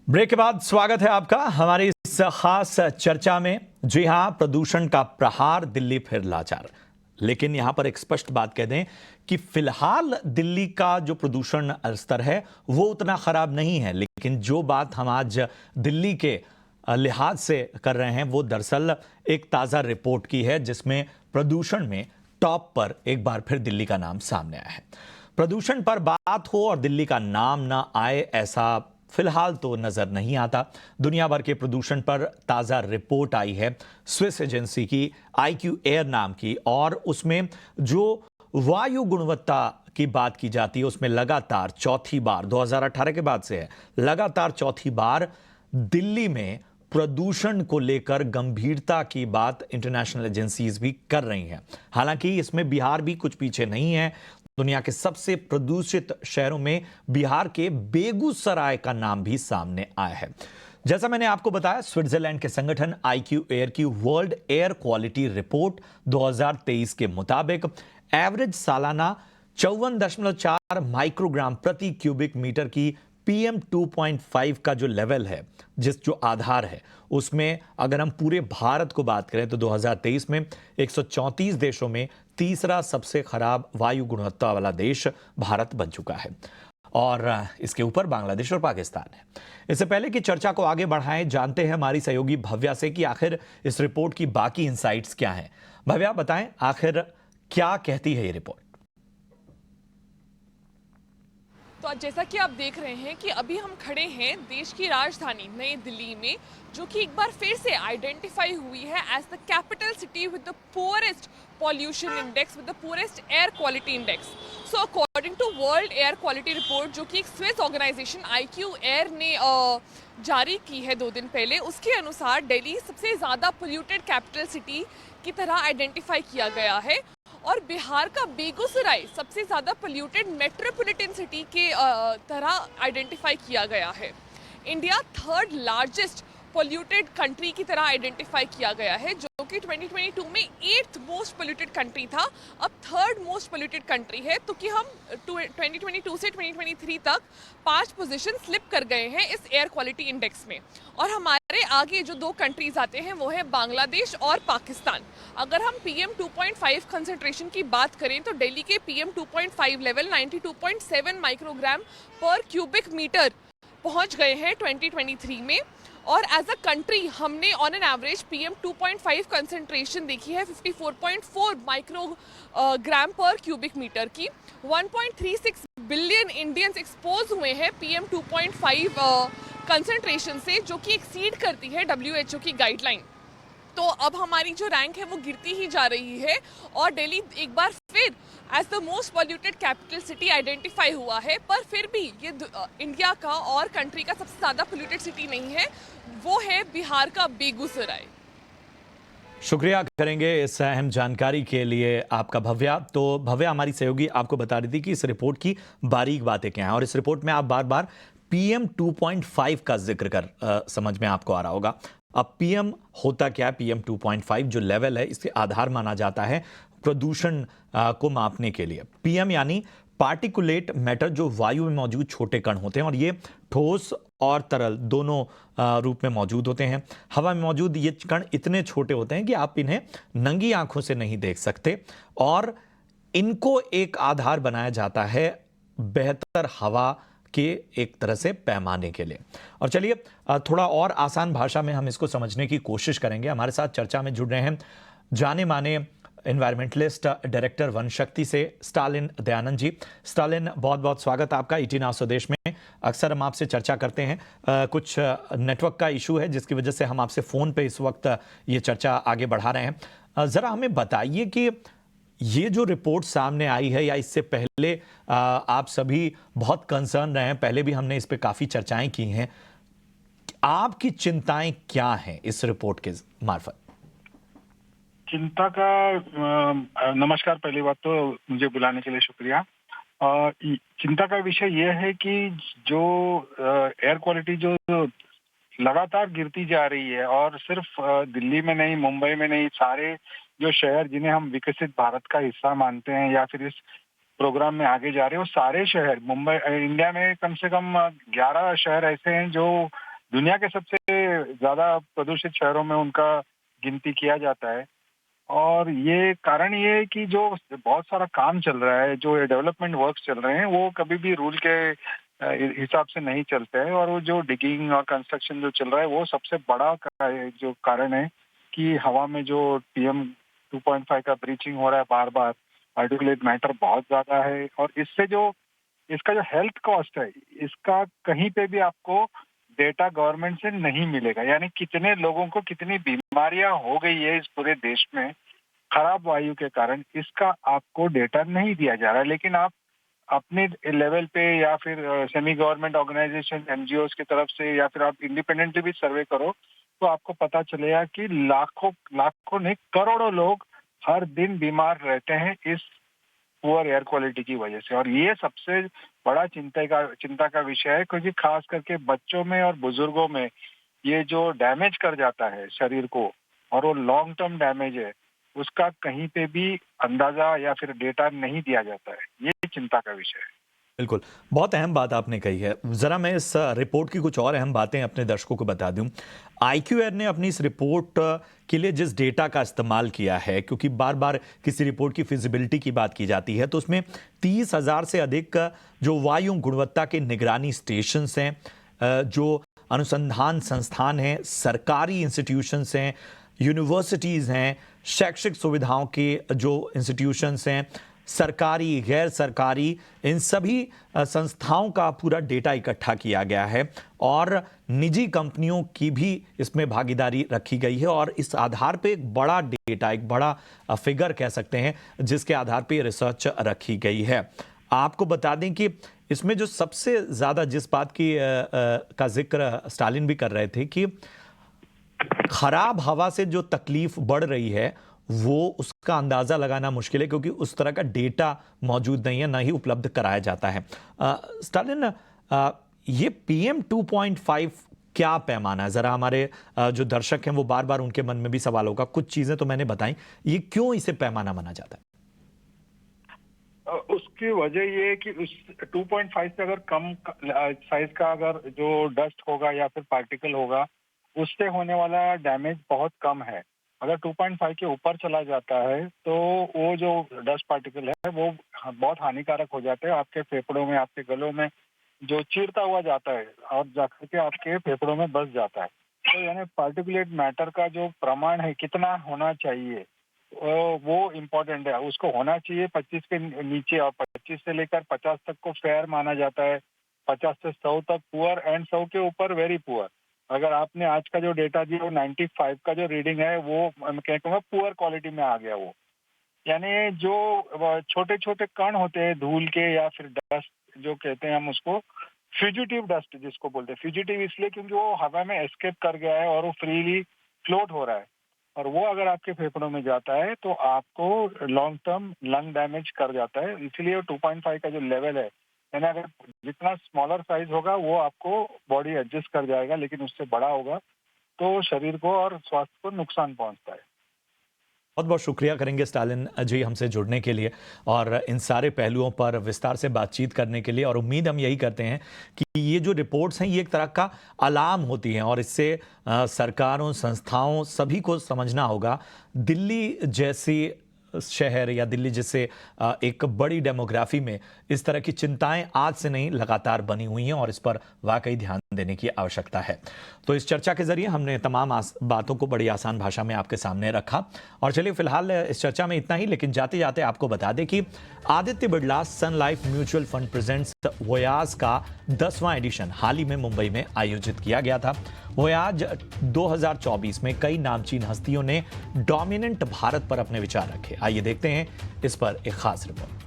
Break के बाद स्वागत है आपका हमारी इस खास चर्चा में। जी हां, प्रदूषण का प्रहार, दिल्ली फिर लाचार। लेकिन यहां पर एक स्पष्ट बात कह दें कि फिलहाल दिल्ली का जो प्रदूषण स्तर है वो उतना खराब नहीं है, लेकिन जो बात हम आज दिल्ली के लिहाज से कर रहे हैं वो दरअसल एक ताजा रिपोर्ट की है, जिसमें प्रदूषण में टॉप पर एक बार फिर दिल्ली का नाम सामने आया है। प्रदूषण पर बात हो और दिल्ली का नाम ना आए, ऐसा फिलहाल तो नजर नहीं आता। दुनिया भर के प्रदूषण पर ताजा रिपोर्ट आई है स्विस एजेंसी की आईक्यू एयर नाम की, और उसमें जो वायु गुणवत्ता की बात की जाती है उसमें लगातार चौथी बार 2018 के बाद से है, लगातार चौथी बार दिल्ली में प्रदूषण को लेकर गंभीरता की बात इंटरनेशनल एजेंसीज भी कर रही हैं। हालांकि इसमें बिहार भी कुछ पीछे नहीं है। दुनिया के सबसे प्रदूषित शहरों में बिहार के बेगूसराय का नाम भी सामने आया है। जैसा मैंने आपको बताया, स्विट्जरलैंड के संगठन आईक्यू एयर की वर्ल्ड एयर क्वालिटी रिपोर्ट 2023 के मुताबिक एवरेज सालाना 54.4 माइक्रोग्राम प्रति क्यूबिक मीटर की PM 2.5 का जो लेवल है, जो आधार है, उसमें अगर हम पूरे भारत को बात करें तो 2023 में 134 देशों में तीसरा सबसे खराब वायु गुणवत्ता वाला देश भारत बन चुका है, और इसके ऊपर बांग्लादेश और पाकिस्तान है। इससे पहले कि चर्चा को आगे बढ़ाएं, जानते हैं हमारी सहयोगी भव्या से कि आखिर इस रिपोर्ट की बाकी इनसाइट्स क्या हैं। भव्या, बताएं आखिर क्या कहती है ये रिपोर्ट। तो जैसा कि आप देख रहे हैं कि अभी हम खड़े हैं देश की राजधानी नई दिल्ली में, जो कि एक बार फिर से आइडेंटिफाई हुई है as the capital city with the poorest pollution index, with the poorest air quality index. So according to world air quality report, जो कि एक स्विस ऑर्गेनाइजेशन आईक्यू एयर ने जारी की है 2 दिन पहले, उसके अनुसार दिल्ली सबसे ज़्यादा पोल्यूटेड कैपिटल सिटी की तरह आइडेंटिफाई किया गया है, और बिहार का बेगूसराय सबसे ज़्यादा पोल्यूटेड मेट्रोपॉलिटन सिटी के तरह आइडेंटिफाई किया गया है। India 3rd largest polluted country की तरह आइडेंटिफाई किया गया है, जो कि 2022 में 8th मोस्ट पोल्यूटेड कंट्री था, अब 3rd मोस्ट पोल्यूटेड कंट्री है। तो कि हम 2022 से 2023 तक 5 पोजीशन स्लिप कर गए हैं इस एयर क्वालिटी इंडेक्स में, और हमारे आगे जो 2 कंट्रीज आते हैं वो है बांग्लादेश और पाकिस्तान। अगर हम PM 2.5 कंसंट्रेशन की बात करें तो दिल्ली के PM 2.5 लेवल 92.7 माइक्रोग्राम पर क्यूबिक मीटर पहुंच गए हैं 2023 में, और एज अ कंट्री हमने on an average PM 2.5 concentration देखी है 54.4 माइक्रोग्राम पर क्यूबिक मीटर की। 1.36 बिलियन इंडियंस एक्सपोज हुए हैं PM 2.5 कंसंट्रेशन से, जो कि एक्सीड करती है WHO की गाइडलाइन। तो अब हमारी जो रैंक है वो गिरती ही जा रही है, और दिल्ली एक बार फिर as the most polluted capital city identify हुआ है। पर फिर भी ये इंडिया का और कंट्री का सबसे ज़्यादा पोल्यूटेड सिटी नहीं है, वो है बिहार का बेगूसराय। शुक्रिया करेंगे इस अहम जानकारी के लिए आपका भव्या। तो भव्या, हमारी सहयोगी आपको बता रही थी कि इस रिपोर्ट की बारीक बातें क्या हैं, और इस रिपोर्ट में आप बार बार PM 2.5 का जिक्र कर समझ में आपको आ रहा होगा। अब PM होता क्या है? PM 2.5 जो लेवल है, इसके आधार माना जाता है प्रदूषण को मापने के लिए। PM यानी पार्टिकुलेट मैटर, जो वायु में मौजूद छोटे कण होते हैं, और ये ठोस और तरल दोनों रूप में मौजूद होते हैं। हवा में मौजूद ये कण इतने छोटे होते हैं कि आप इन्हें नंगी आंखों से नहीं देख सकते, और इनको एक आधार बनाया जाता है बेहतर हवा के एक तरह से पैमाने के लिए। और चलिए थोड़ा और आसान भाषा में हम इसको समझने की कोशिश करेंगे। हमारे साथ चर्चा में जुड़ रहे हैं जाने माने एनवायरमेंटलिस्ट, डायरेक्टर वन शक्ति से स्टालिन दयानंद जी। स्टालिन, बहुत बहुत स्वागत आपका ईटी नाउ स्वदेश में। अक्सर हम आपसे चर्चा करते हैं, कुछ नेटवर्क का इशू है जिसकी वजह से हम आपसे फ़ोन पे इस वक्त ये चर्चा आगे बढ़ा रहे हैं। ज़रा हमें बताइए कि ये जो रिपोर्ट सामने आई है, या इससे पहले आप सभी बहुत कंसर्न रहे हैं, पहले भी हमने इस पे काफ़ी चर्चाएं की हैं, आपकी चिंताएं क्या हैं इस रिपोर्ट के मार्फत? चिंता का नमस्कार, पहली बात तो मुझे बुलाने के लिए शुक्रिया। चिंता का विषय यह है कि जो एयर क्वालिटी जो लगातार गिरती जा रही है, और सिर्फ दिल्ली में नहीं, मुंबई में नहीं, सारे जो शहर जिन्हें हम विकसित भारत का हिस्सा मानते हैं या फिर इस प्रोग्राम में आगे जा रहे हैं, वो सारे शहर, मुंबई, इंडिया में कम से कम 11 शहर ऐसे हैं जो दुनिया के सबसे ज्यादा प्रदूषित शहरों में उनका गिनती किया जाता है। और ये कारण ये है कि जो बहुत सारा काम चल रहा है, जो डेवलपमेंट वर्क्स चल रहे हैं, वो कभी भी रूल के हिसाब से नहीं चलते हैं। और वो जो डिगिंग और कंस्ट्रक्शन जो चल रहा है, वो सबसे बड़ा जो कारण है कि हवा में जो PM 2.5 का ब्रीचिंग हो रहा है बार बार, पार्टिकुलेट मैटर बहुत ज्यादा है। और इससे जो इसका जो हेल्थ कॉस्ट है, इसका कहीं पे भी आपको डेटा गवर्नमेंट से नहीं मिलेगा। यानी कितने लोगों को कितनी बीमारियां हो गई है इस पूरे देश में खराब वायु के कारण, इसका आपको डेटा नहीं दिया जा रहा है। लेकिन आप अपने लेवल पे या फिर सेमी गवर्नमेंट ऑर्गेनाइजेशन NGOs की तरफ से या फिर आप इंडिपेंडेंटली भी सर्वे करो तो आपको पता चलेगा कि लाखों नहीं करोड़ों लोग हर दिन बीमार रहते हैं इस पुअर एयर क्वालिटी की वजह से। और ये सबसे बड़ा चिंता का विषय है, क्योंकि खास करके बच्चों में और बुजुर्गों में ये जो डैमेज कर जाता है शरीर को, और वो लॉन्ग टर्म डैमेज है, उसका कहीं पे भी अंदाजा या फिर डेटा नहीं दिया जाता है। ये चिंता का विषय है। बिल्कुल, बहुत अहम बात आपने कही है। ज़रा मैं इस रिपोर्ट की कुछ और अहम बातें अपने दर्शकों को बता दूं। IQAir ने अपनी इस रिपोर्ट के लिए जिस डेटा का इस्तेमाल किया है, क्योंकि बार बार किसी रिपोर्ट की फिजिबिलिटी की बात की जाती है, तो उसमें 30,000 से अधिक जो वायु गुणवत्ता के निगरानी स्टेशंस हैं, जो अनुसंधान संस्थान हैं, सरकारी इंस्टीट्यूशंस हैं, यूनिवर्सिटीज़ हैं, शैक्षिक सुविधाओं के जो इंस्टीट्यूशंस हैं, सरकारी गैर सरकारी, इन सभी संस्थाओं का पूरा डेटा इकट्ठा किया गया है और निजी कंपनियों की भी इसमें भागीदारी रखी गई है। और इस आधार पे एक बड़ा डेटा, एक बड़ा फिगर कह सकते हैं, जिसके आधार पे रिसर्च रखी गई है। आपको बता दें कि इसमें जो सबसे ज़्यादा जिस बात की का जिक्र स्टालिन भी कर रहे थे कि खराब हवा से जो तकलीफ बढ़ रही है वो उसका अंदाज़ा लगाना मुश्किल है, क्योंकि उस तरह का डेटा मौजूद नहीं है, ना ही उपलब्ध कराया जाता है। स्टालिन, ये PM 2.5 क्या पैमाना है? ज़रा हमारे जो दर्शक हैं वो बार बार उनके मन में भी सवाल होगा। कुछ चीज़ें तो मैंने बताई, ये क्यों इसे पैमाना माना जाता है? उसकी वजह ये है कि उस 2.5 से अगर कम साइज का अगर जो डस्ट होगा या फिर पार्टिकल होगा, उससे होने वाला डैमेज बहुत कम है। अगर 2.5 के ऊपर चला जाता है तो वो जो डस्ट पार्टिकल है वो बहुत हानिकारक हो जाते हैं आपके फेफड़ों में, आपके गलों में, जो चीरता हुआ जाता है और जाकर के आपके फेफड़ों में बस जाता है। तो यानी पार्टिकुलेट मैटर का जो प्रमाण है कितना होना चाहिए वो इम्पोर्टेंट है। उसको होना चाहिए 25 के नीचे, और 25 से लेकर 50 तक को फेयर माना जाता है, 50 से 100 तक पुअर, एंड 100 के ऊपर वेरी पुअर। अगर आपने आज का जो डेटा दिया वो 95 का जो रीडिंग है वो मैं कहूँगा पुअर क्वालिटी में आ गया वो। यानी जो छोटे छोटे कण होते हैं धूल के या फिर डस्ट जो कहते हैं हम उसको, फ्यूजिटिव डस्ट जिसको बोलते हैं, फ्यूजिटिव इसलिए क्योंकि वो हवा में एस्केप कर गया है और वो फ्रीली फ्लोट हो रहा है, और वो अगर आपके फेफड़ों में जाता है तो आपको लॉन्ग टर्म लंग डैमेज कर जाता है। इसलिए 2.5 का जो लेवल है, यानी अगर जितना स्मॉलर साइज होगा वो आपको बॉडी एडजस्ट कर जाएगा, लेकिन उससे बड़ा होगा तो शरीर को और स्वास्थ्य को नुकसान पहुंचता है। बहुत बहुत शुक्रिया करेंगे स्टालिन जी हमसे जुड़ने के लिए और इन सारे पहलुओं पर विस्तार से बातचीत करने के लिए। और उम्मीद हम यही करते हैं कि ये जो रिपोर्ट्स हैं ये एक तरह का अलार्म होती हैं और इससे सरकारों, संस्थाओं सभी को समझना होगा। दिल्ली जैसी शहर या दिल्ली जैसे एक बड़ी डेमोग्राफी में इस तरह की चिंताएं आज से नहीं लगातार बनी हुई हैं और इस पर वाकई ध्यान देने की आवश्यकता है। तो इस चर्चा के जरिए हमने तमाम बातों को बड़ी आसान भाषा में आपके सामने रखा। और चलिए फिलहाल इस चर्चा में इतना ही, लेकिन जाते जाते आपको बता दें कि Aditya Birla Sun Life mutual fund presents Voyage का 10वां एडिशन हाल ही में मुंबई में आयोजित किया गया था। वोयाज 2024 में कई नामचीन हस्तियों ने डोमिनेंट भारत पर अपने विचार रखे। आइए देखते हैं इस पर एक खास रिपोर्ट।